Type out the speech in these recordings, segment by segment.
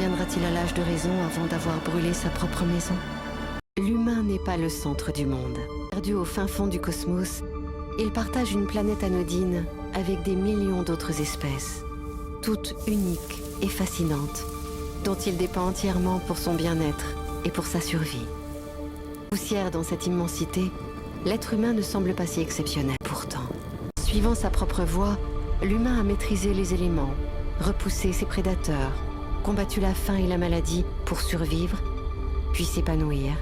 Parviendra-t-il à l'âge de raison avant d'avoir brûlé sa propre maison? L'humain n'est pas le centre du monde. Perdu au fin fond du cosmos, il partage une planète anodine avec des millions d'autres espèces, toutes uniques et fascinantes, dont il dépend entièrement pour son bien-être et pour sa survie. Poussière dans cette immensité, l'être humain ne semble pas si exceptionnel. Pourtant, suivant sa propre voie, l'humain a maîtrisé les éléments, repoussé ses prédateurs, combattu la faim et la maladie pour survivre, puis s'épanouir,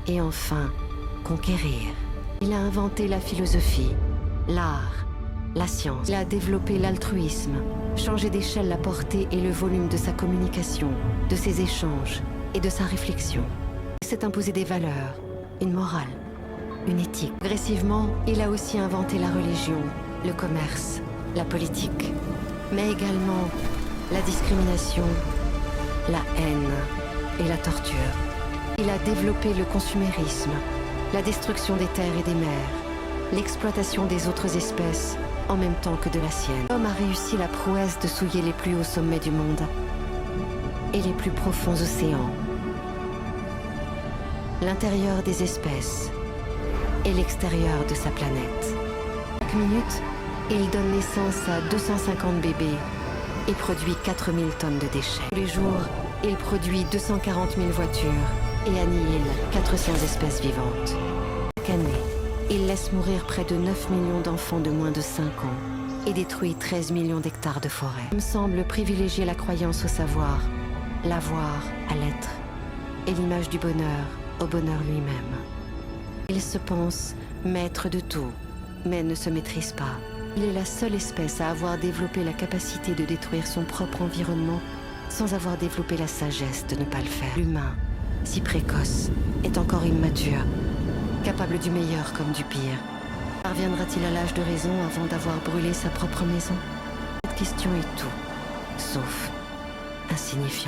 et enfin conquérir. Il a inventé la philosophie, l'art, la science. Il a développé l'altruisme, changé d'échelle la portée et le volume de sa communication, de ses échanges et de sa réflexion. Il s'est imposé des valeurs, une morale, une éthique. Progressivement, il a aussi inventé la religion, le commerce, la politique, mais également la discrimination, la haine et la torture. Il a développé le consumérisme, la destruction des terres et des mers, l'exploitation des autres espèces en même temps que de la sienne. L'homme a réussi la prouesse de souiller les plus hauts sommets du monde et les plus profonds océans, l'intérieur des espèces et l'extérieur de sa planète. Chaque minute, il donne naissance à 250 bébés et produit 4000 tonnes de déchets. Tous les jours, il produit 240 000 voitures et annihile 400 espèces vivantes. Chaque année, il laisse mourir près de 9 millions d'enfants de moins de 5 ans et détruit 13 millions d'hectares de forêt. L'homme semble privilégier la croyance au savoir, l'avoir à l'être et l'image du bonheur au bonheur lui-même. Il se pense maître de tout, mais ne se maîtrise pas. Il est la seule espèce à avoir développé la capacité de détruire son propre environnement sans avoir développé la sagesse de ne pas le faire. L'humain, si précoce, est encore immature, capable du meilleur comme du pire. Parviendra-t-il à l'âge de raison avant d'avoir brûlé sa propre maison? Cette question est tout, sauf insignifiante.